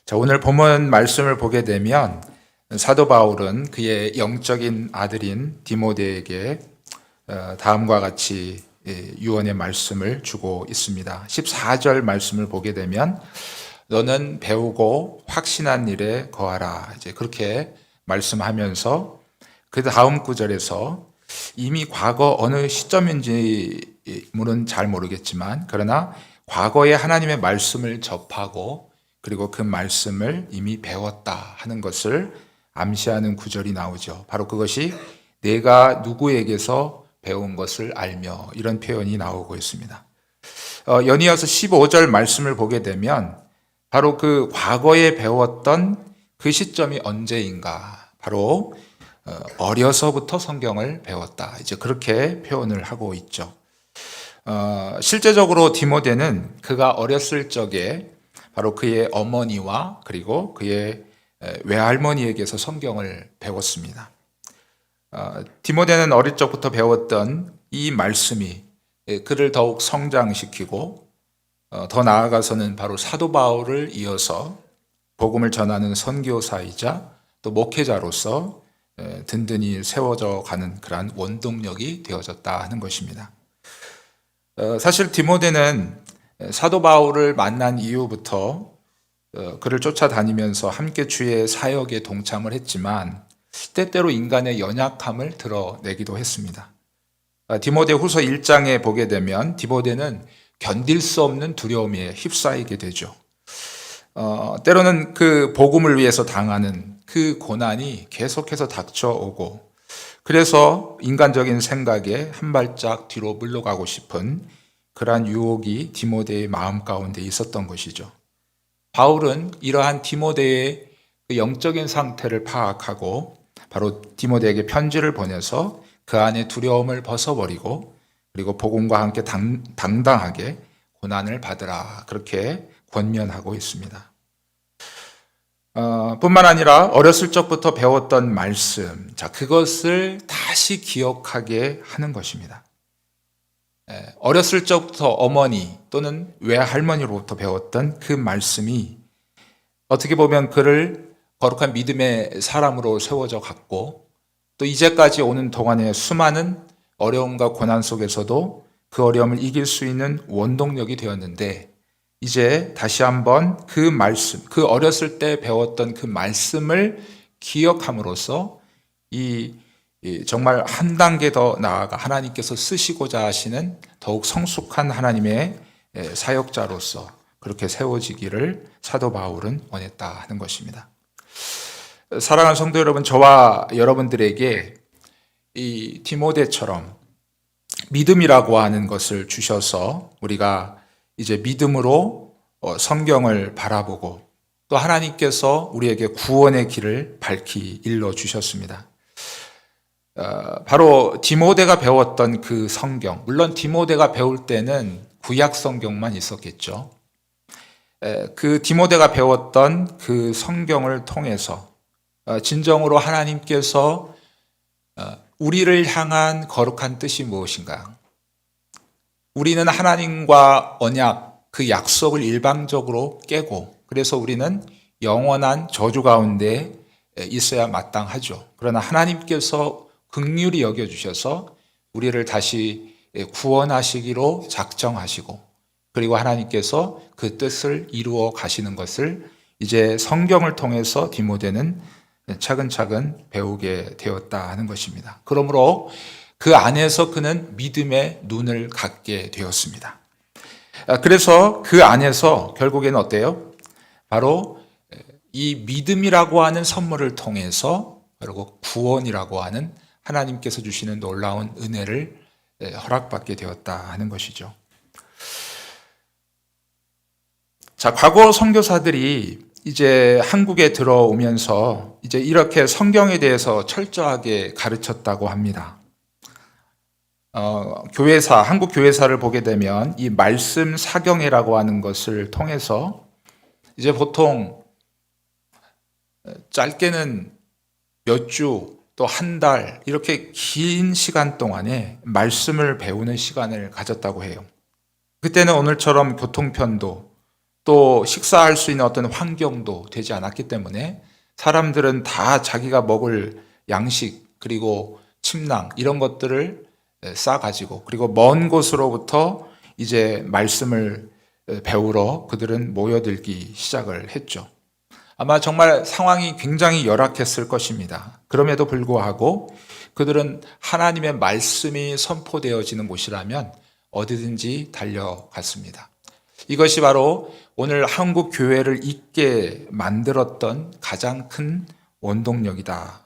자, 오늘 본문 말씀을 보게 되면 사도 바울은 그의 영적인 아들인 디모데에게 다음과 같이 유언의 말씀을 주고 있습니다. 14절 말씀을 보게 되면 너는 배우고 확신한 일에 거하라. 이제 그렇게 말씀하면서 그 다음 구절에서 이미 과거 어느 시점인지는 잘 모르겠지만 그러나 과거에 하나님의 말씀을 접하고 그리고 그 말씀을 이미 배웠다 하는 것을 암시하는 구절이 나오죠. 바로 그것이 내가 누구에게서 배운 것을 알며 이런 표현이 나오고 있습니다. 연이어서 15절 말씀을 보게 되면 바로 그 과거에 배웠던 그 시점이 언제인가 바로 어려서부터 성경을 배웠다. 이제 그렇게 표현을 하고 있죠. 실제적으로 디모데는 그가 어렸을 적에 바로 그의 어머니와 그리고 그의 외할머니에게서 성경을 배웠습니다. 디모데는 어릴 적부터 배웠던 이 말씀이 그를 더욱 성장시키고 더 나아가서는 바로 사도 바울을 이어서 복음을 전하는 선교사이자 또 목회자로서 든든히 세워져 가는 그러한 원동력이 되어졌다 하는 것입니다. 사실 디모데는 사도 바울을 만난 이후부터 그를 쫓아다니면서 함께 주의 사역에 동참을 했지만 때때로 인간의 연약함을 드러내기도 했습니다. 디모데 후서 1장에 보게 되면 디모데는 견딜 수 없는 두려움에 휩싸이게 되죠. 때로는 그 복음을 위해서 당하는 그 고난이 계속해서 닥쳐오고 그래서 인간적인 생각에 한 발짝 뒤로 물러가고 싶은 그러한 유혹이 디모데의 마음 가운데 있었던 것이죠. 바울은 이러한 디모데의 영적인 상태를 파악하고 바로 디모데에게 편지를 보내서 그 안에 두려움을 벗어버리고 그리고 복음과 함께 당당하게 고난을 받으라 그렇게 권면하고 있습니다. 뿐만 아니라 어렸을 적부터 배웠던 말씀, 자 그것을 다시 기억하게 하는 것입니다. 어렸을 적부터 어머니 또는 외할머니로부터 배웠던 그 말씀이 어떻게 보면 그를 거룩한 믿음의 사람으로 세워져 갔고 또 이제까지 오는 동안의 수많은 어려움과 고난 속에서도 그 어려움을 이길 수 있는 원동력이 되었는데 이제 다시 한번 그 말씀, 그 어렸을 때 배웠던 그 말씀을 기억함으로써 정말 한 단계 더 나아가 하나님께서 쓰시고자 하시는 더욱 성숙한 하나님의 사역자로서 그렇게 세워지기를 사도 바울은 원했다 하는 것입니다. 사랑하는 성도 여러분, 저와 여러분들에게 이 디모데처럼 믿음이라고 하는 것을 주셔서 우리가 이제 믿음으로 성경을 바라보고 또 하나님께서 우리에게 구원의 길을 밝히 일러 주셨습니다. 바로 디모데가 배웠던 그 성경, 물론 디모데가 배울 때는 구약 성경만 있었겠죠. 그 디모데가 배웠던 그 성경을 통해서 진정으로 하나님께서 우리를 향한 거룩한 뜻이 무엇인가? 우리는 하나님과 언약, 그 약속을 일방적으로 깨고 그래서 우리는 영원한 저주 가운데 있어야 마땅하죠. 그러나 하나님께서 긍휼히 여겨주셔서 우리를 다시 구원하시기로 작정하시고 그리고 하나님께서 그 뜻을 이루어 가시는 것을 이제 성경을 통해서 디모데는 차근차근 배우게 되었다 하는 것입니다. 그러므로 그 안에서 그는 믿음의 눈을 갖게 되었습니다. 그래서 그 안에서 결국에는 어때요? 바로 이 믿음이라고 하는 선물을 통해서 그리고 구원이라고 하는 하나님께서 주시는 놀라운 은혜를 허락받게 되었다 하는 것이죠. 자, 과거 선교사들이 이제 한국에 들어오면서 이제 이렇게 성경에 대해서 철저하게 가르쳤다고 합니다. 교회사, 한국 교회사를 보게 되면 이 말씀 사경회라고 하는 것을 통해서 이제 보통 짧게는 몇 주, 또 한 달 이렇게 긴 시간 동안에 말씀을 배우는 시간을 가졌다고 해요. 그때는 오늘처럼 교통편도 또 식사할 수 있는 어떤 환경도 되지 않았기 때문에 사람들은 다 자기가 먹을 양식 그리고 침낭 이런 것들을 싸가지고 그리고 먼 곳으로부터 이제 말씀을 배우러 그들은 모여들기 시작을 했죠. 아마 정말 상황이 굉장히 열악했을 것입니다. 그럼에도 불구하고 그들은 하나님의 말씀이 선포되어지는 곳이라면 어디든지 달려갔습니다. 이것이 바로 오늘 한국 교회를 있게 만들었던 가장 큰 원동력이다.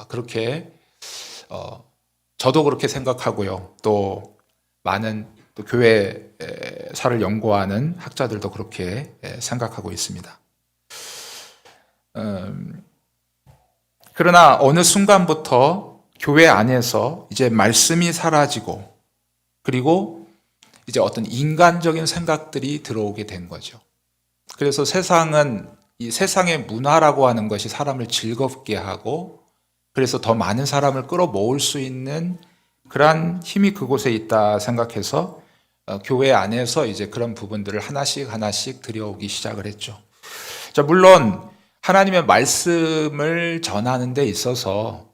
그렇게 저도 그렇게 생각하고요. 또 많은 또 교회사를 연구하는 학자들도 그렇게 생각하고 있습니다. 그러나 어느 순간부터 교회 안에서 이제 말씀이 사라지고 그리고 이제 어떤 인간적인 생각들이 들어오게 된 거죠. 그래서 세상은 이 세상의 문화라고 하는 것이 사람을 즐겁게 하고 그래서 더 많은 사람을 끌어모을 수 있는 그러한 힘이 그곳에 있다 생각해서 교회 안에서 이제 그런 부분들을 하나씩 들여오기 시작을 했죠. 자, 물론 하나님의 말씀을 전하는 데 있어서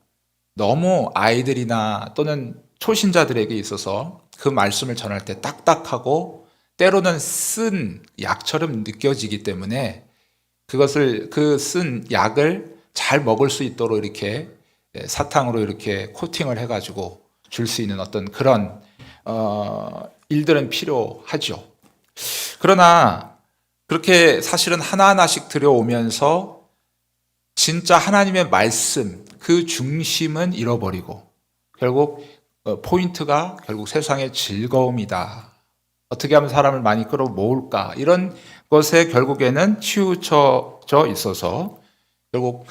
너무 아이들이나 또는 초신자들에게 있어서 그 말씀을 전할 때 딱딱하고 때로는 쓴 약처럼 느껴지기 때문에 그것을 그 쓴 약을 잘 먹을 수 있도록 이렇게 사탕으로 이렇게 코팅을 해가지고 줄 수 있는 어떤 그런 일들은 필요하죠. 그러나 그렇게 사실은 하나하나씩 들여오면서 진짜 하나님의 말씀 그 중심은 잃어버리고 결국 포인트가 결국 세상의 즐거움이다. 어떻게 하면 사람을 많이 끌어모을까 이런 것에 결국에는 치우쳐져 있어서 결국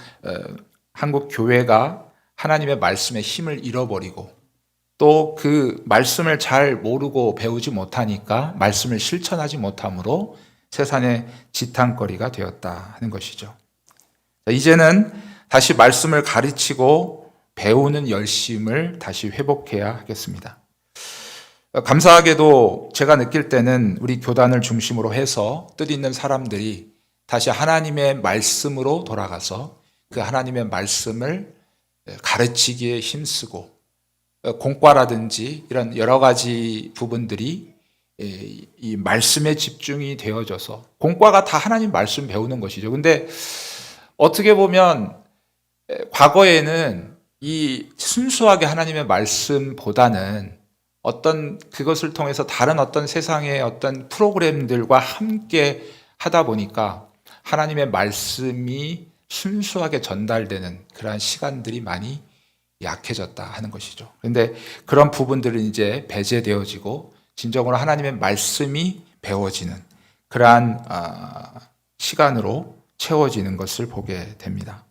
한국 교회가 하나님의 말씀의 힘을 잃어버리고 또 그 말씀을 잘 모르고 배우지 못하니까 말씀을 실천하지 못함으로 세상의 지탄거리가 되었다 하는 것이죠. 이제는 다시 말씀을 가르치고 배우는 열심을 다시 회복해야 하겠습니다. 감사하게도 제가 느낄 때는 우리 교단을 중심으로 해서 뜻있는 사람들이 다시 하나님의 말씀으로 돌아가서 그 하나님의 말씀을 가르치기에 힘쓰고 공과라든지 이런 여러 가지 부분들이 이 말씀에 집중이 되어져서 공과가 다 하나님 말씀 배우는 것이죠. 근데 어떻게 보면 과거에는 이 순수하게 하나님의 말씀보다는 어떤 그것을 통해서 다른 어떤 세상의 어떤 프로그램들과 함께 하다 보니까 하나님의 말씀이 순수하게 전달되는 그러한 시간들이 많이 약해졌다 하는 것이죠. 그런데 그런 부분들은 이제 배제되어지고 진정으로 하나님의 말씀이 배워지는 그러한 시간으로 채워지는 것을 보게 됩니다.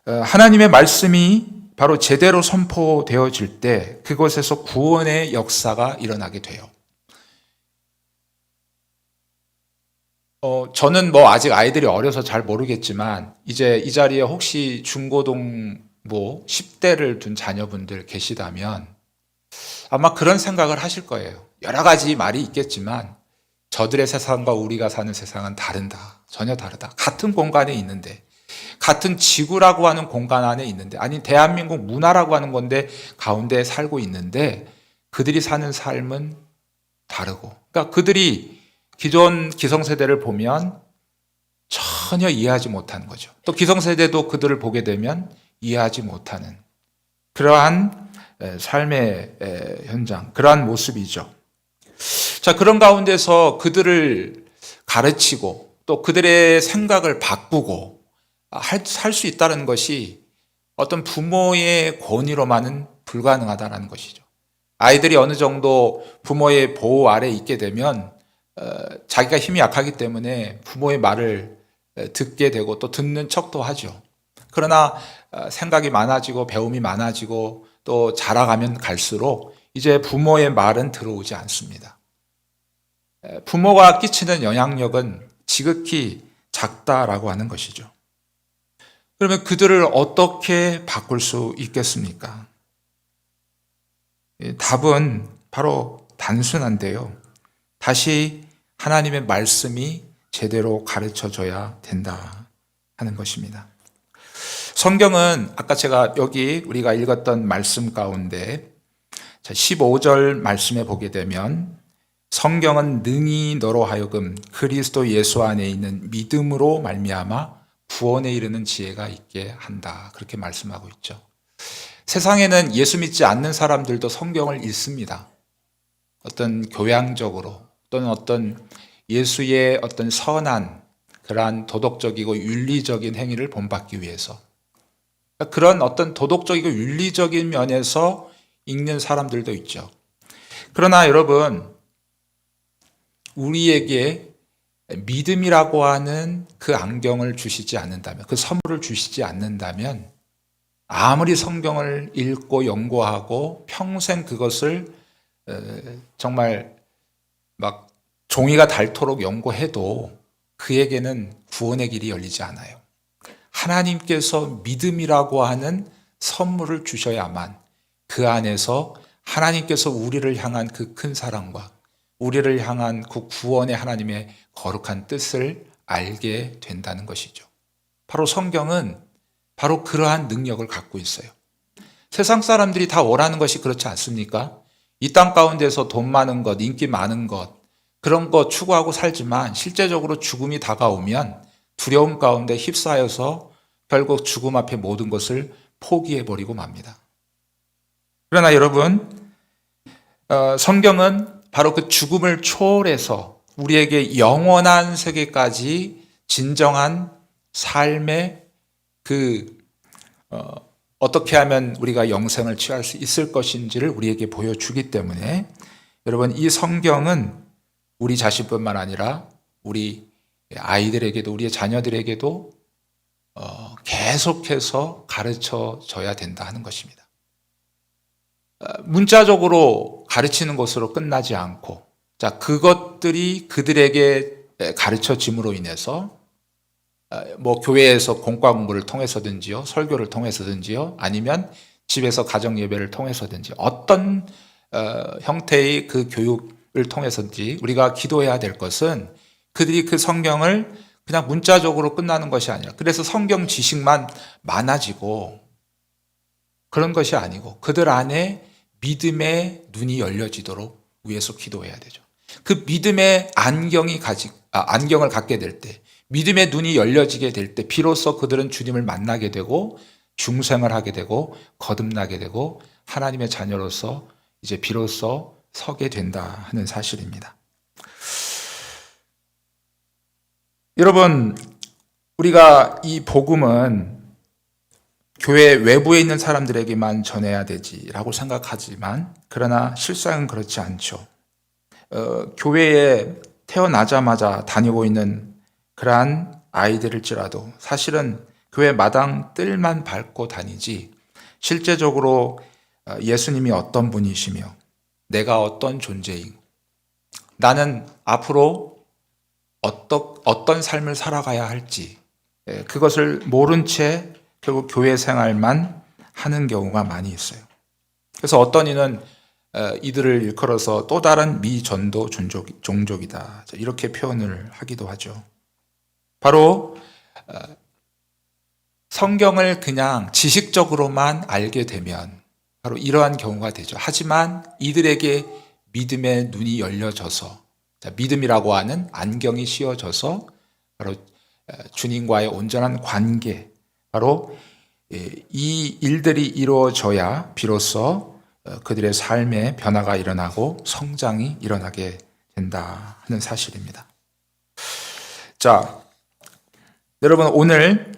하나님의 말씀이 바로 제대로 선포되어질 때 그것에서 구원의 역사가 일어나게 돼요. 저는 아직 아이들이 어려서 잘 모르겠지만 이제 이 자리에 혹시 중고등부 10대를 둔 자녀분들 계시다면 아마 그런 생각을 하실 거예요. 여러 가지 말이 있겠지만 저들의 세상과 우리가 사는 세상은 다르다. 전혀 다르다. 같은 공간에 있는데 같은 지구라고 하는 공간 안에 있는데 아니 대한민국 문화라고 하는 건데 가운데 살고 있는데 그들이 사는 삶은 다르고 그러니까 그들이 기존 기성세대를 보면 전혀 이해하지 못하는 거죠. 또 기성세대도 그들을 보게 되면 이해하지 못하는 그러한 삶의 현장, 그러한 모습이죠. 자, 그런 가운데서 그들을 가르치고 또 그들의 생각을 바꾸고 살 수 있다는 것이 어떤 부모의 권위로만은 불가능하다는 것이죠. 아이들이 어느 정도 부모의 보호 아래에 있게 되면 자기가 힘이 약하기 때문에 부모의 말을 듣게 되고 또 듣는 척도 하죠. 그러나 생각이 많아지고 배움이 많아지고 또 자라가면 갈수록 이제 부모의 말은 들어오지 않습니다. 부모가 끼치는 영향력은 지극히 작다라고 하는 것이죠. 그러면 그들을 어떻게 바꿀 수 있겠습니까? 답은 바로 단순한데요. 다시 하나님의 말씀이 제대로 가르쳐져야 된다 하는 것입니다. 성경은 아까 제가 여기 우리가 읽었던 말씀 가운데 15절 말씀에 보게 되면 성경은 능히 너로 하여금 그리스도 예수 안에 있는 믿음으로 말미암아 구원에 이르는 지혜가 있게 한다. 그렇게 말씀하고 있죠. 세상에는 예수 믿지 않는 사람들도 성경을 읽습니다. 어떤 교양적으로 또는 어떤 예수의 어떤 선한 그러한 도덕적이고 윤리적인 행위를 본받기 위해서 그런 어떤 도덕적이고 윤리적인 면에서 읽는 사람들도 있죠. 그러나 여러분, 우리에게 믿음이라고 하는 그 안경을 주시지 않는다면, 그 선물을 주시지 않는다면 아무리 성경을 읽고 연구하고 평생 그것을 정말 막 종이가 닳도록 연구해도 그에게는 구원의 길이 열리지 않아요. 하나님께서 믿음이라고 하는 선물을 주셔야만 그 안에서 하나님께서 우리를 향한 그 큰 사랑과 우리를 향한 그 구원의 하나님의 거룩한 뜻을 알게 된다는 것이죠. 바로 성경은 바로 그러한 능력을 갖고 있어요. 세상 사람들이 다 원하는 것이 그렇지 않습니까? 이 땅 가운데서 돈 많은 것, 인기 많은 것, 그런 거 추구하고 살지만 실제적으로 죽음이 다가오면 두려움 가운데 휩싸여서 결국 죽음 앞에 모든 것을 포기해버리고 맙니다. 그러나 여러분, 성경은 바로 그 죽음을 초월해서 우리에게 영원한 세계까지 진정한 삶의 어떻게 하면 우리가 영생을 취할 수 있을 것인지를 우리에게 보여주기 때문에 여러분, 이 성경은 우리 자신뿐만 아니라 우리 아이들에게도 우리의 자녀들에게도 계속해서 가르쳐져야 된다 하는 것입니다. 문자적으로 가르치는 것으로 끝나지 않고 그것들이 그들에게 가르쳐짐으로 인해서 교회에서 공과 공부를 통해서든지요, 설교를 통해서든지요, 아니면 집에서 가정 예배를 통해서든지 어떤 형태의 그 교육을 통해서든지 우리가 기도해야 될 것은 그들이 그 성경을 그냥 문자적으로 끝나는 것이 아니라 그래서 성경 지식만 많아지고 그런 것이 아니고 그들 안에 믿음의 눈이 열려지도록 위해서 기도해야 되죠. 그 믿음의 안경을 갖게 될 때, 믿음의 눈이 열려지게 될 때 비로소 그들은 주님을 만나게 되고 중생을 하게 되고 거듭나게 되고 하나님의 자녀로서 이제 비로소 서게 된다 하는 사실입니다. 여러분, 우리가 이 복음은 교회 외부에 있는 사람들에게만 전해야 되지라고 생각하지만 그러나 실상은 그렇지 않죠. 교회에 태어나자마자 다니고 있는 그러한 아이들일지라도 사실은 교회 마당 뜰만 밟고 다니지 실제적으로 예수님이 어떤 분이시며 내가 어떤 존재이고 나는 앞으로 어떤 삶을 살아가야 할지 그것을 모른 채 결국 교회 생활만 하는 경우가 많이 있어요. 그래서 어떤 이는 이들을 일컬어서 또 다른 미전도 종족이다 이렇게 표현을 하기도 하죠. 바로 성경을 그냥 지식적으로만 알게 되면 바로 이러한 경우가 되죠. 하지만 이들에게 믿음의 눈이 열려져서 믿음이라고 하는 안경이 씌워져서 바로 주님과의 온전한 관계, 바로 이 일들이 이루어져야 비로소 그들의 삶에 변화가 일어나고 성장이 일어나게 된다 하는 사실입니다. 자, 여러분, 오늘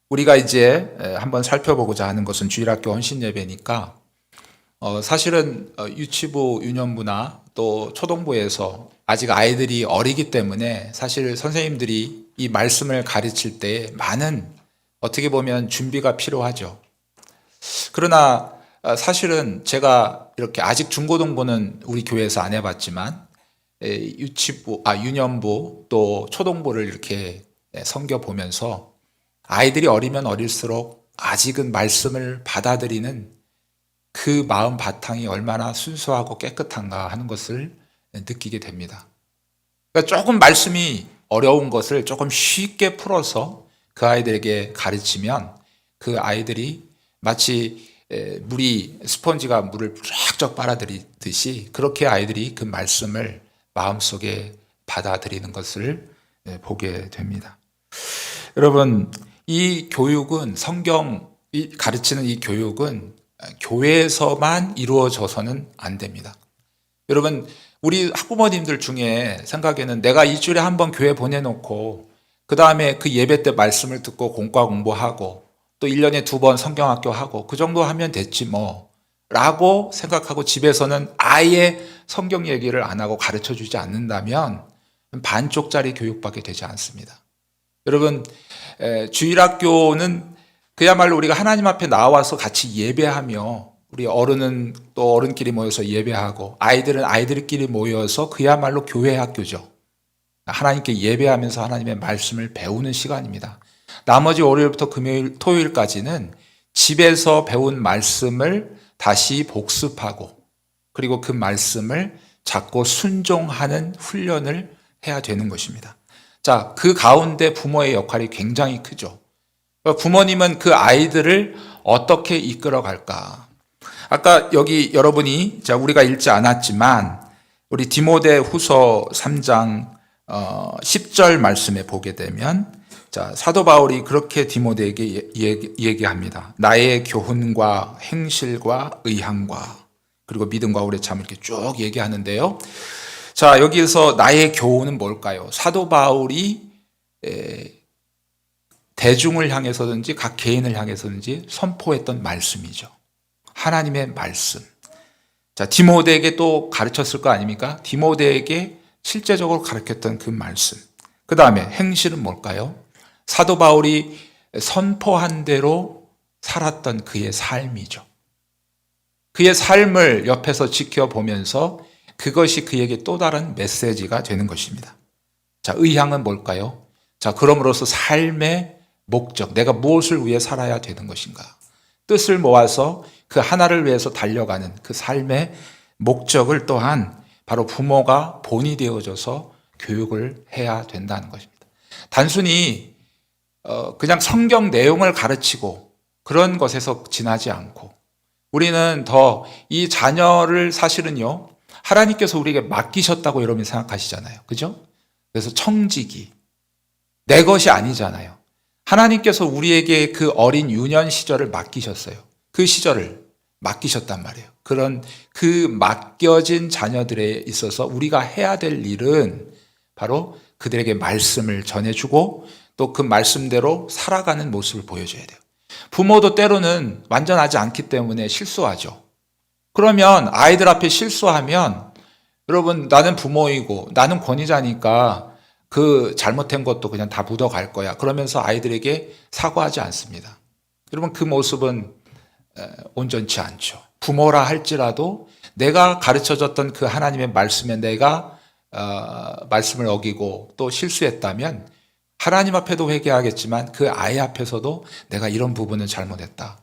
우리가 이제 한번 살펴보고자 하는 것은 주일학교 헌신예배니까 사실은 유치부, 유년부나 또 초등부에서 아직 아이들이 어리기 때문에 사실 선생님들이 이 말씀을 가르칠 때 많은 어떻게 보면 준비가 필요하죠. 그러나 사실은 제가 이렇게 아직 중고등부는 우리 교회에서 안 해봤지만 유년부 또 초등부를 이렇게 섬겨보면서 아이들이 어리면 어릴수록 아직은 말씀을 받아들이는 그 마음 바탕이 얼마나 순수하고 깨끗한가 하는 것을 느끼게 됩니다. 그러니까 조금 말씀이 어려운 것을 조금 쉽게 풀어서 그 아이들에게 가르치면 그 아이들이 마치 물이 스펀지가 물을 쫙쫙 빨아들이듯이 그렇게 아이들이 그 말씀을 마음속에 받아들이는 것을 보게 됩니다. 여러분, 이 교육은 성경이 가르치는 이 교육은 교회에서만 이루어져서는 안 됩니다. 여러분, 우리 학부모님들 중에 생각에는 내가 일주일에 한 번 교회 보내놓고 그 다음에 그 예배 때 말씀을 듣고 공과 공부하고 또 1년에 2번 성경학교 하고 그 정도 하면 됐지 뭐 라고 생각하고 집에서는 아예 성경 얘기를 안 하고 가르쳐 주지 않는다면 반쪽짜리 교육밖에 되지 않습니다. 여러분, 주일학교는 그야말로 우리가 하나님 앞에 나와서 같이 예배하며 우리 어른은 또 어른끼리 모여서 예배하고 아이들은 아이들끼리 모여서 그야말로 교회 학교죠. 하나님께 예배하면서 하나님의 말씀을 배우는 시간입니다. 나머지 월요일부터 금요일, 토요일까지는 집에서 배운 말씀을 다시 복습하고 그리고 그 말씀을 잡고 순종하는 훈련을 해야 되는 것입니다. 자, 그 가운데 부모의 역할이 굉장히 크죠. 부모님은 그 아이들을 어떻게 이끌어 갈까? 아까 여기 여러분이 우리가 읽지 않았지만 우리 디모데 후서 3장 10절 말씀에 보게 되면 자, 사도 바울이 그렇게 디모데에게 얘기합니다. 나의 교훈과 행실과 의향과 그리고 믿음과 오래 참 이렇게 쭉 얘기하는데요. 자, 여기에서 나의 교훈은 뭘까요? 사도 바울이 대중을 향해서든지 각 개인을 향해서든지 선포했던 말씀이죠. 하나님의 말씀. 자, 디모데에게 또 가르쳤을 거 아닙니까? 디모데에게 실제적으로 가르쳤던 그 말씀. 그 다음에 행실은 뭘까요? 사도 바울이 선포한 대로 살았던 그의 삶이죠. 그의 삶을 옆에서 지켜보면서 그것이 그에게 또 다른 메시지가 되는 것입니다. 자, 의향은 뭘까요? 자, 그럼으로써 삶의 목적, 내가 무엇을 위해 살아야 되는 것인가? 뜻을 모아서 그 하나를 위해서 달려가는 그 삶의 목적을 또한 바로 부모가 본이 되어줘서 교육을 해야 된다는 것입니다. 단순히 그냥 성경 내용을 가르치고 그런 것에서 지나지 않고 우리는 더 이 자녀를 사실은요, 하나님께서 우리에게 맡기셨다고 여러분이 생각하시잖아요. 그죠? 그래서 청지기, 내 것이 아니잖아요. 하나님께서 우리에게 그 어린 유년 시절을 맡기셨어요. 그 시절을 맡기셨단 말이에요. 그런 그 맡겨진 자녀들에 있어서 우리가 해야 될 일은 바로 그들에게 말씀을 전해주고 또 그 말씀대로 살아가는 모습을 보여줘야 돼요. 부모도 때로는 완전하지 않기 때문에 실수하죠. 그러면 아이들 앞에 실수하면 여러분, 나는 부모이고 나는 권위자니까 그 잘못된 것도 그냥 다 묻어갈 거야. 그러면서 아이들에게 사과하지 않습니다. 여러분, 그 모습은 온전치 않죠. 부모라 할지라도 내가 가르쳐줬던 그 하나님의 말씀에 내가 말씀을 어기고 또 실수했다면 하나님 앞에도 회개하겠지만 그 아이 앞에서도 내가 이런 부분은 잘못했다.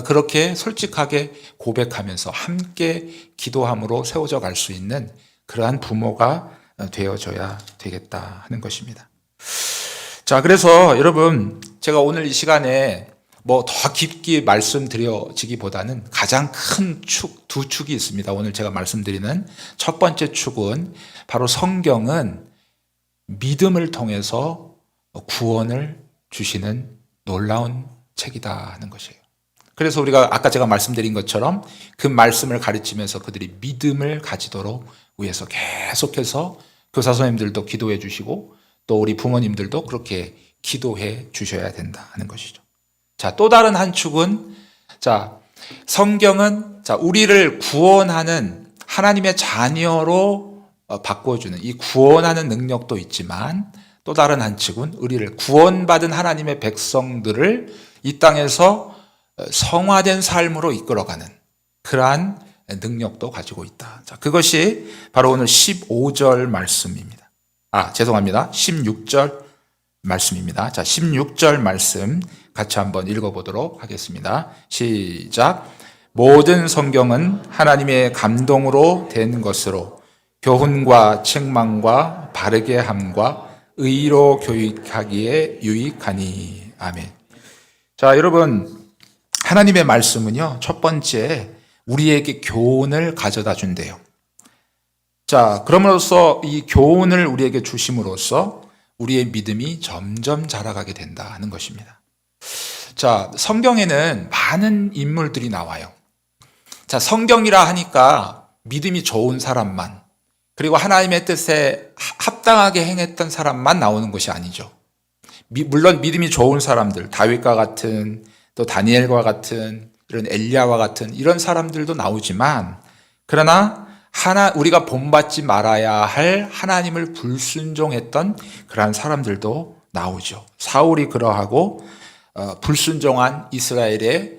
그렇게 솔직하게 고백하면서 함께 기도함으로 세워져 갈 수 있는 그러한 부모가 되어줘야 되겠다 하는 것입니다. 자, 그래서 여러분, 제가 오늘 이 시간에 뭐 더 깊게 말씀드려지기보다는 가장 큰 축, 두 축이 있습니다. 오늘 제가 말씀드리는 첫 번째 축은 바로 성경은 믿음을 통해서 구원을 주시는 놀라운 책이다 하는 것이에요. 그래서 우리가 아까 제가 말씀드린 것처럼 그 말씀을 가르치면서 그들이 믿음을 가지도록 위해서 계속해서 교사 선생님들도 기도해 주시고 또 우리 부모님들도 그렇게 기도해 주셔야 된다 하는 것이죠. 자, 또 다른 한 축은 자, 성경은 자, 우리를 구원하는 하나님의 자녀로 바꿔주는 이 구원하는 능력도 있지만 또 다른 한 축은 우리를 구원받은 하나님의 백성들을 이 땅에서 성화된 삶으로 이끌어가는 그러한 능력도 가지고 있다. 자, 그것이 바로 오늘 15절 말씀입니다. 죄송합니다. 16절 말씀입니다. 자, 16절 말씀 같이 한번 읽어보도록 하겠습니다. 시작. 모든 성경은 하나님의 감동으로 된 것으로 교훈과 책망과 바르게 함과 의로 교육하기에 유익하니. 아멘. 자, 여러분, 하나님의 말씀은요, 첫 번째 우리에게 교훈을 가져다 준대요. 자, 그럼으로써 이 교훈을 우리에게 주심으로써 우리의 믿음이 점점 자라가게 된다 하는 것입니다. 자, 성경에는 많은 인물들이 나와요. 자, 성경이라 하니까 믿음이 좋은 사람만, 그리고 하나님의 뜻에 합당하게 행했던 사람만 나오는 것이 아니죠. 물론 믿음이 좋은 사람들, 다윗과 같은, 또 다니엘과 같은, 이런 엘리야와 같은 이런 사람들도 나오지만, 그러나 우리가 본받지 말아야 할 하나님을 불순종했던 그러한 사람들도 나오죠. 사울이 그러하고 불순종한 이스라엘의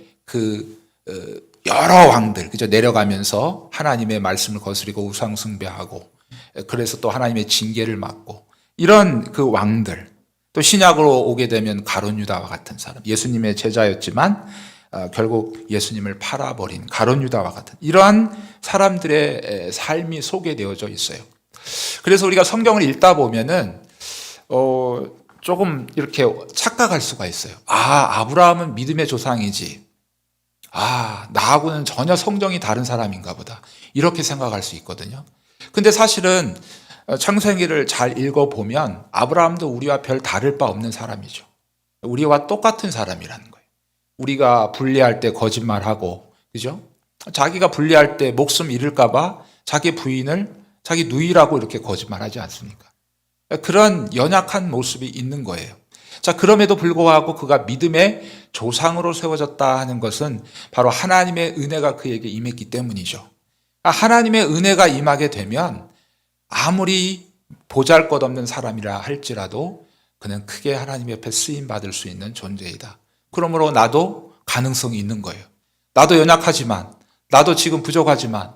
여러 왕들, 그죠? 내려가면서 하나님의 말씀을 거스리고 우상 숭배하고, 그래서 또 하나님의 징계를 받고, 이런 그 왕들, 또 신약으로 오게 되면 가룟 유다와 같은 사람, 예수님의 제자였지만 결국 예수님을 팔아버린 가룟 유다와 같은 이러한 사람들의 삶이 소개되어져 있어요. 그래서 우리가 성경을 읽다 보면은 조금 이렇게 착각할 수가 있어요. 아브라함은 믿음의 조상이지. 나하고는 전혀 성정이 다른 사람인가 보다. 이렇게 생각할 수 있거든요. 근데 사실은 창세기를 잘 읽어보면 아브라함도 우리와 별 다를 바 없는 사람이죠. 우리와 똑같은 사람이라는 거예요. 우리가 분리할 때 거짓말하고, 그죠? 자기가 분리할 때 목숨 잃을까봐 자기 부인을 자기 누이라고 이렇게 거짓말하지 않습니까? 그런 연약한 모습이 있는 거예요. 자, 그럼에도 불구하고 그가 믿음의 조상으로 세워졌다 하는 것은 바로 하나님의 은혜가 그에게 임했기 때문이죠. 하나님의 은혜가 임하게 되면 아무리 보잘것없는 사람이라 할지라도 그는 크게 하나님 옆에 쓰임받을 수 있는 존재이다. 그러므로 나도 가능성이 있는 거예요. 나도 연약하지만, 나도 지금 부족하지만,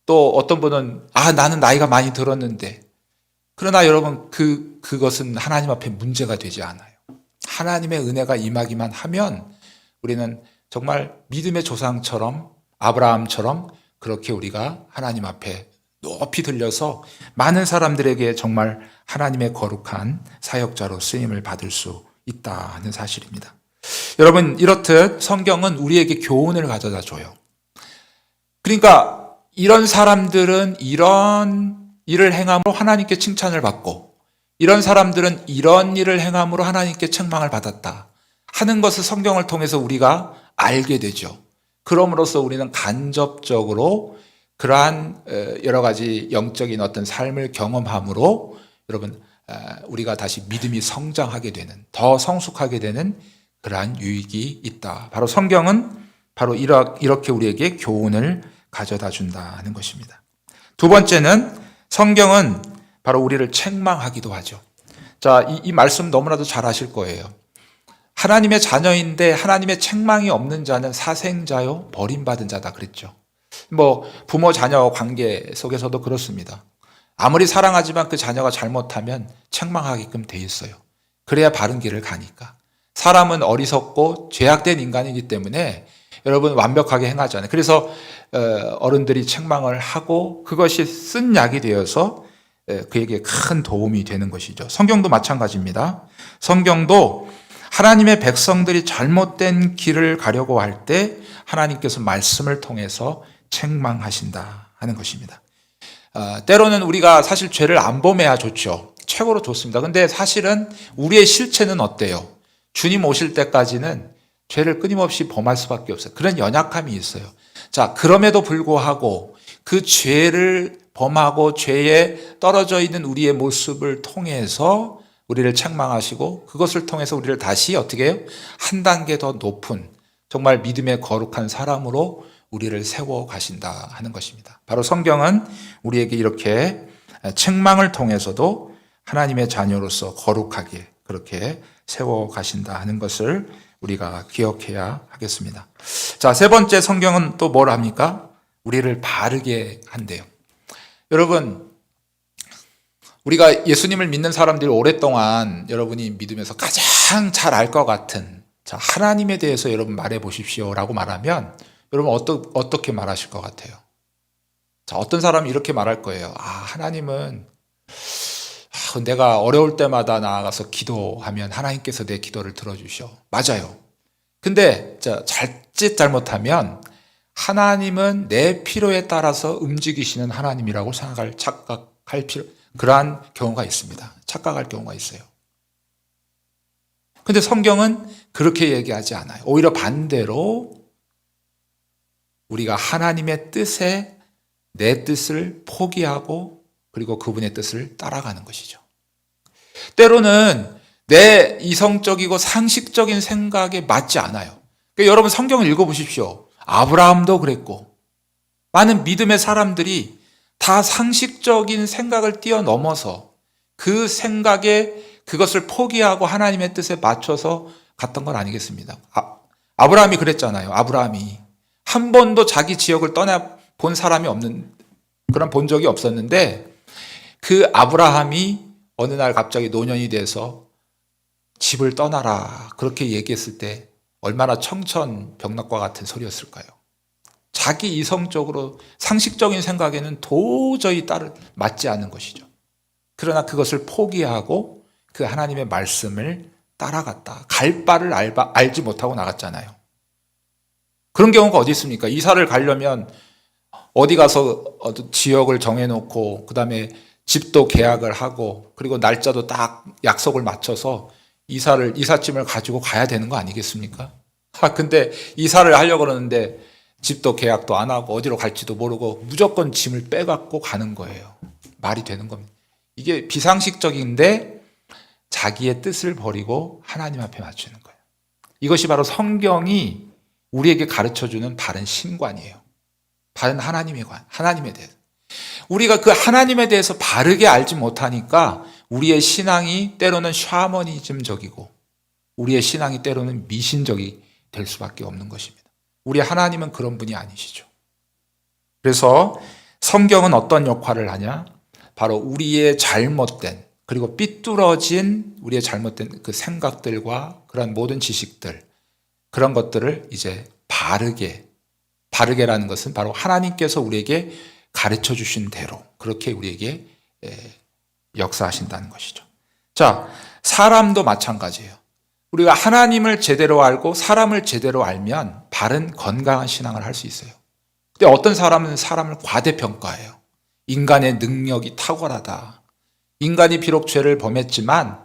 또 어떤 분은 나는 나이가 많이 들었는데, 그러나 여러분 그것은 하나님 앞에 문제가 되지 않아요. 하나님의 은혜가 임하기만 하면 우리는 정말 믿음의 조상처럼, 아브라함처럼 그렇게 우리가 하나님 앞에 높이 들려서 많은 사람들에게 정말 하나님의 거룩한 사역자로 쓰임을 받을 수 있다는 사실입니다. 여러분, 이렇듯 성경은 우리에게 교훈을 가져다 줘요. 그러니까 이런 사람들은 이런 일을 행함으로 하나님께 칭찬을 받고, 이런 사람들은 이런 일을 행함으로 하나님께 책망을 받았다 하는 것을 성경을 통해서 우리가 알게 되죠. 그럼으로써 우리는 간접적으로 그러한 여러 가지 영적인 어떤 삶을 경험함으로 여러분 우리가 다시 믿음이 성장하게 되는, 더 성숙하게 되는 그러한 유익이 있다. 바로 성경은 바로 이렇게 우리에게 교훈을 가져다 준다는 것입니다. 두 번째는 성경은 바로 우리를 책망하기도 하죠. 자, 이 말씀 너무나도 잘 아실 거예요. 하나님의 자녀인데 하나님의 책망이 없는 자는 사생자요 버림받은 자다 그랬죠. 부모 자녀 관계 속에서도 그렇습니다. 아무리 사랑하지만 그 자녀가 잘못하면 책망하게끔 돼 있어요. 그래야 바른 길을 가니까. 사람은 어리석고 죄악된 인간이기 때문에 여러분 완벽하게 행하지 않아요. 그래서 어른들이 책망을 하고 그것이 쓴 약이 되어서 그에게 큰 도움이 되는 것이죠. 성경도 마찬가지입니다. 성경도 하나님의 백성들이 잘못된 길을 가려고 할 때 하나님께서 말씀을 통해서 책망하신다 하는 것입니다. 때로는 우리가 사실 죄를 안 범해야 좋죠. 최고로 좋습니다. 근데 사실은 우리의 실체는 어때요? 주님 오실 때까지는 죄를 끊임없이 범할 수밖에 없어요. 그런 연약함이 있어요. 자, 그럼에도 불구하고 그 죄를 범하고 죄에 떨어져 있는 우리의 모습을 통해서 우리를 책망하시고 그것을 통해서 우리를 다시 어떻게 해요? 한 단계 더 높은 정말 믿음의 거룩한 사람으로 우리를 세워 가신다 하는 것입니다. 바로 성경은 우리에게 이렇게 책망을 통해서도 하나님의 자녀로서 거룩하게 그렇게 세워 가신다 하는 것을 우리가 기억해야 하겠습니다. 자, 세 번째 성경은 또 뭘 합니까? 우리를 바르게 한대요. 여러분, 우리가 예수님을 믿는 사람들이 오랫동안 여러분이 믿으면서 가장 잘 알 것 같은 자, 하나님에 대해서 여러분 말해 보십시오라고 말하면 여러분 어떻게 말하실 것 같아요? 자, 어떤 사람이 이렇게 말할 거예요. 하나님은 내가 어려울 때마다 나아가서 기도하면 하나님께서 내 기도를 들어주셔. 맞아요. 근데 자칫 잘못하면 하나님은 내 필요에 따라서 움직이시는 하나님이라고 착각할 그러한 경우가 있습니다. 착각할 경우가 있어요. 근데 성경은 그렇게 얘기하지 않아요. 오히려 반대로 우리가 하나님의 뜻에 내 뜻을 포기하고 그리고 그분의 뜻을 따라가는 것이죠. 때로는 내 이성적이고 상식적인 생각에 맞지 않아요. 그러니까 여러분 성경을 읽어보십시오. 아브라함도 그랬고 많은 믿음의 사람들이 다 상식적인 생각을 뛰어넘어서 그 생각에 그것을 포기하고 하나님의 뜻에 맞춰서 갔던 건 아니겠습니다. 아브라함이 그랬잖아요. 아브라함이 한 번도 자기 지역을 떠나본 사람이 없는, 그런 본 적이 없었는데 그 아브라함이 어느 날 갑자기 노년이 돼서 집을 떠나라 그렇게 얘기했을 때 얼마나 청천벽력과 같은 소리였을까요? 자기 이성적으로 상식적인 생각에는 도저히 맞지 않는 것이죠. 그러나 그것을 포기하고 그 하나님의 말씀을 따라갔다. 갈 바를 알지 못하고 나갔잖아요. 그런 경우가 어디 있습니까? 이사를 가려면 어디 가서 지역을 정해놓고 그다음에 집도 계약을 하고 그리고 날짜도 딱 약속을 맞춰서 이삿짐을 가지고 가야 되는 거 아니겠습니까? 근데 이사를 하려고 그러는데 집도 계약도 안 하고 어디로 갈지도 모르고 무조건 짐을 빼갖고 가는 거예요. 말이 되는 겁니다. 이게 비상식적인데 자기의 뜻을 버리고 하나님 앞에 맞추는 거예요. 이것이 바로 성경이 우리에게 가르쳐주는 바른 신관이에요. 바른 하나님에 대해서. 우리가 그 하나님에 대해서 바르게 알지 못하니까 우리의 신앙이 때로는 샤머니즘적이고 우리의 신앙이 때로는 미신적이 될 수밖에 없는 것입니다. 우리 하나님은 그런 분이 아니시죠. 그래서 성경은 어떤 역할을 하냐? 바로 우리의 잘못된 그리고 삐뚤어진 우리의 잘못된 그 생각들과 그런 모든 지식들, 그런 것들을 이제 바르게라는 것은 바로 하나님께서 우리에게 가르쳐 주신 대로 그렇게 우리에게 역사하신다는 것이죠. 자, 사람도 마찬가지예요. 우리가 하나님을 제대로 알고 사람을 제대로 알면 바른 건강한 신앙을 할 수 있어요. 근데 어떤 사람은 사람을 과대평가해요. 인간의 능력이 탁월하다. 인간이 비록 죄를 범했지만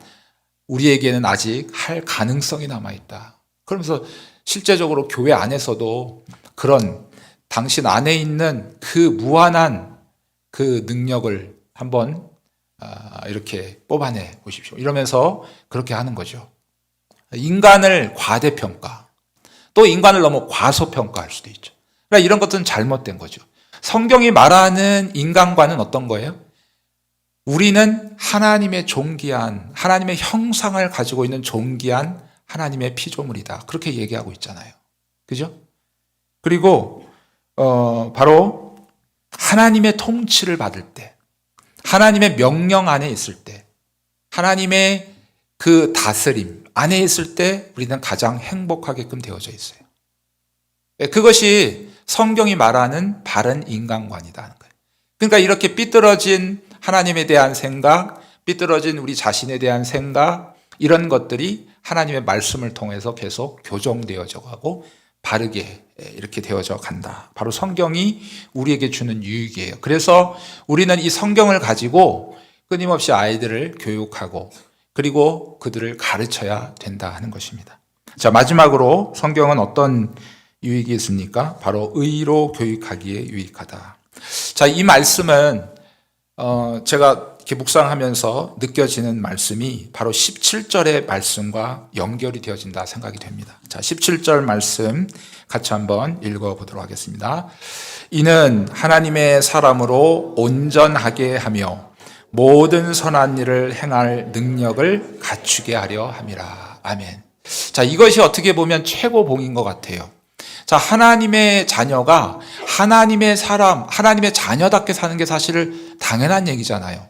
우리에게는 아직 할 가능성이 남아있다. 그러면서 실제적으로 교회 안에서도 그런 당신 안에 있는 그 무한한 그 능력을 한번 이렇게 뽑아내 보십시오. 이러면서 그렇게 하는 거죠. 인간을 과대평가, 또 인간을 너무 과소평가할 수도 있죠. 그러니까 이런 것들은 잘못된 거죠. 성경이 말하는 인간과는 어떤 거예요? 우리는 하나님의 존귀한, 하나님의 형상을 가지고 있는 존귀한 하나님의 피조물이다. 그렇게 얘기하고 있잖아요. 그죠? 그리고 바로 하나님의 통치를 받을 때, 하나님의 명령 안에 있을 때, 하나님의 그 다스림 안에 있을 때 우리는 가장 행복하게끔 되어져 있어요. 그것이 성경이 말하는 바른 인간관이라는 거예요. 그러니까 이렇게 삐뚤어진 하나님에 대한 생각, 삐뚤어진 우리 자신에 대한 생각, 이런 것들이 하나님의 말씀을 통해서 계속 교정되어져 가고 바르게 이렇게 되어져 간다. 바로 성경이 우리에게 주는 유익이에요. 그래서 우리는 이 성경을 가지고 끊임없이 아이들을 교육하고 그리고 그들을 가르쳐야 된다 하는 것입니다. 자, 마지막으로 성경은 어떤 유익이 있습니까? 바로 의로 교육하기에 유익하다. 자, 이 말씀은 제가 이렇게 묵상하면서 느껴지는 말씀이 바로 17절의 말씀과 연결이 되어진다 생각이 됩니다. 자, 17절 말씀 같이 한번 읽어보도록 하겠습니다. 이는 하나님의 사람으로 온전하게 하며 모든 선한 일을 행할 능력을 갖추게 하려 함이라. 아멘. 자, 이것이 어떻게 보면 최고봉인 것 같아요. 자, 하나님의 자녀가 하나님의 사람, 하나님의 자녀답게 사는 게 사실 당연한 얘기잖아요.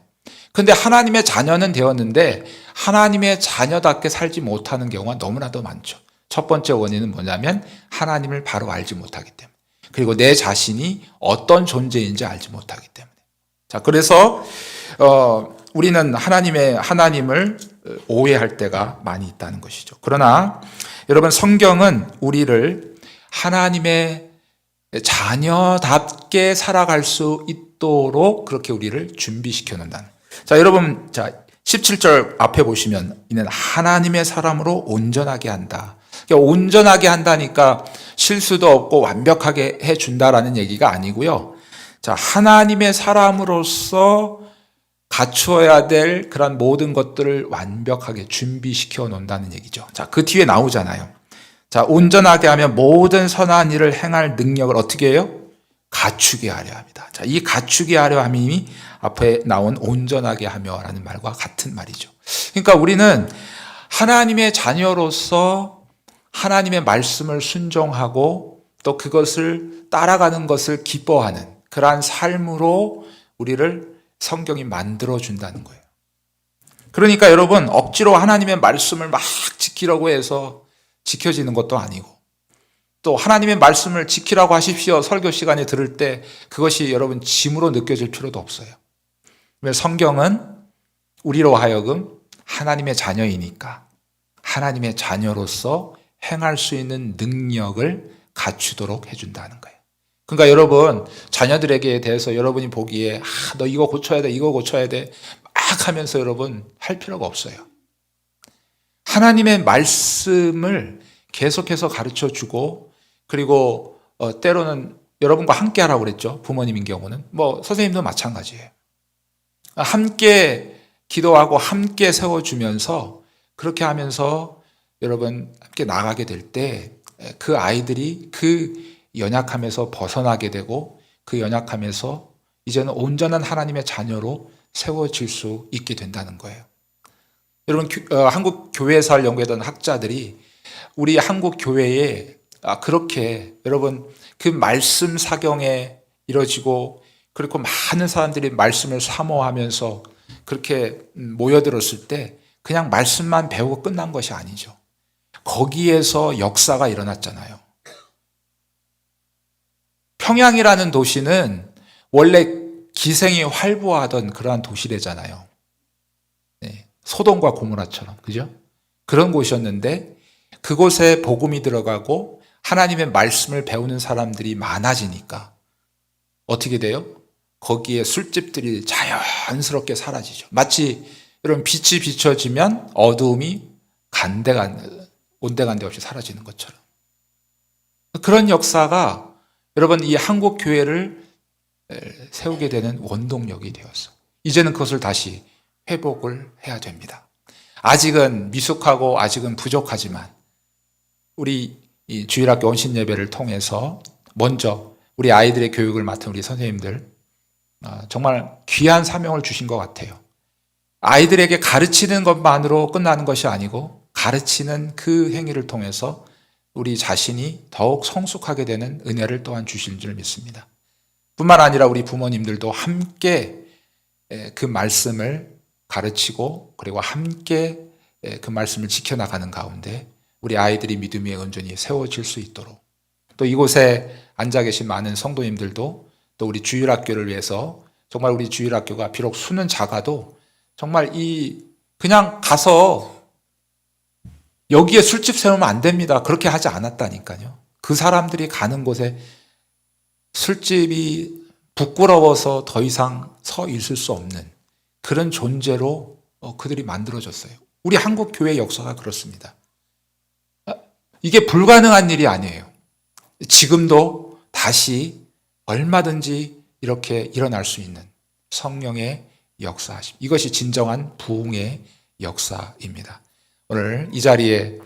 근데 하나님의 자녀는 되었는데 하나님의 자녀답게 살지 못하는 경우가 너무나도 많죠. 첫 번째 원인은 뭐냐면 하나님을 바로 알지 못하기 때문에, 그리고 내 자신이 어떤 존재인지 알지 못하기 때문에. 자, 그래서 우리는 하나님을 오해할 때가 많이 있다는 것이죠. 그러나 여러분, 성경은 우리를 하나님의 자녀답게 살아갈 수 있도록 그렇게 우리를 준비시켜 놓는다는. 자, 여러분, 17절 앞에 보시면 이는 하나님의 사람으로 온전하게 한다. 그러니까 온전하게 한다니까 실수도 없고 완벽하게 해준다라는 얘기가 아니고요. 자, 하나님의 사람으로서 갖추어야 될 그런 모든 것들을 완벽하게 준비시켜 놓는다는 얘기죠. 자, 그 뒤에 나오잖아요. 자, 온전하게 하면 모든 선한 일을 행할 능력을 어떻게 해요? 갖추게 하려 합니다. 자, 이 갖추게 하려 함이 앞에 나온 온전하게 하며라는 말과 같은 말이죠. 그러니까 우리는 하나님의 자녀로서 하나님의 말씀을 순종하고 또 그것을 따라가는 것을 기뻐하는 그러한 삶으로 우리를 성경이 만들어준다는 거예요. 그러니까 여러분, 억지로 하나님의 말씀을 막 지키려고 해서 지켜지는 것도 아니고, 또 하나님의 말씀을 지키라고 하십시오 설교 시간에 들을 때 그것이 여러분 짐으로 느껴질 필요도 없어요. 왜? 성경은 우리로 하여금 하나님의 자녀이니까 하나님의 자녀로서 행할 수 있는 능력을 갖추도록 해준다는 거예요. 그러니까 여러분, 자녀들에게 대해서 여러분이 보기에 너 이거 고쳐야 돼, 이거 고쳐야 돼 막 하면서 여러분 할 필요가 없어요. 하나님의 말씀을 계속해서 가르쳐주고, 그리고 때로는 여러분과 함께 하라고 그랬죠. 부모님인 경우는 선생님도 마찬가지예요. 함께 기도하고 함께 세워주면서 그렇게 하면서 여러분 함께 나가게 될 때 그 아이들이 그 연약함에서 벗어나게 되고 그 연약함에서 이제는 온전한 하나님의 자녀로 세워질 수 있게 된다는 거예요. 여러분, 한국 교회사를 연구했던 학자들이 우리 한국 교회에 그렇게 여러분 그 말씀 사경에 이뤄지고, 그리고 많은 사람들이 말씀을 사모하면서 그렇게 모여들었을 때 그냥 말씀만 배우고 끝난 것이 아니죠. 거기에서 역사가 일어났잖아요. 평양이라는 도시는 원래 기생이 활보하던 그러한 도시래잖아요. 네, 소돔과 고모라처럼, 그죠? 그런 곳이었는데 그곳에 복음이 들어가고 하나님의 말씀을 배우는 사람들이 많아지니까 어떻게 돼요? 거기에 술집들이 자연스럽게 사라지죠. 마치 여러분 빛이 비춰지면 어두움이 온데간데 없이 사라지는 것처럼. 그런 역사가 여러분 이 한국 교회를 세우게 되는 원동력이 되었어. 이제는 그것을 다시 회복을 해야 됩니다. 아직은 미숙하고 아직은 부족하지만 우리 이 주일학교 온신 예배를 통해서 먼저 우리 아이들의 교육을 맡은 우리 선생님들 정말 귀한 사명을 주신 것 같아요. 아이들에게 가르치는 것만으로 끝나는 것이 아니고 가르치는 그 행위를 통해서 우리 자신이 더욱 성숙하게 되는 은혜를 또한 주실 줄 믿습니다. 뿐만 아니라 우리 부모님들도 함께 그 말씀을 가르치고 그리고 함께 그 말씀을 지켜나가는 가운데 우리 아이들이 믿음 위에 온전히 세워질 수 있도록, 또 이곳에 앉아 계신 많은 성도님들도 또 우리 주일학교를 위해서 정말 우리 주일학교가 비록 수는 작아도 정말 그냥 가서 여기에 술집 세우면 안 됩니다. 그렇게 하지 않았다니까요. 그 사람들이 가는 곳에 술집이 부끄러워서 더 이상 서 있을 수 없는 그런 존재로 그들이 만들어졌어요. 우리 한국 교회 역사가 그렇습니다. 이게 불가능한 일이 아니에요. 지금도 다시 얼마든지 이렇게 일어날 수 있는 성령의 역사하심. 이것이 진정한 부흥의 역사입니다. 오늘 이 자리에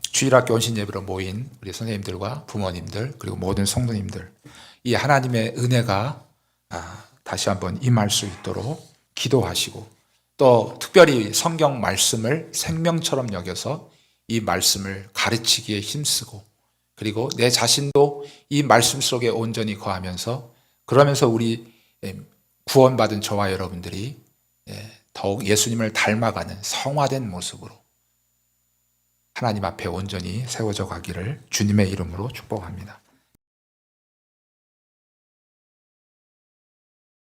주일학교 온신 예배로 모인 우리 선생님들과 부모님들 그리고 모든 성도님들, 이 하나님의 은혜가 다시 한번 임할 수 있도록 기도하시고, 또 특별히 성경 말씀을 생명처럼 여겨서 이 말씀을 가르치기에 힘쓰고, 그리고 내 자신도 이 말씀 속에 온전히 거하면서, 그러면서 우리 구원받은 저와 여러분들이 더욱 예수님을 닮아가는 성화된 모습으로 하나님 앞에 온전히 세워져 가기를 주님의 이름으로 축복합니다.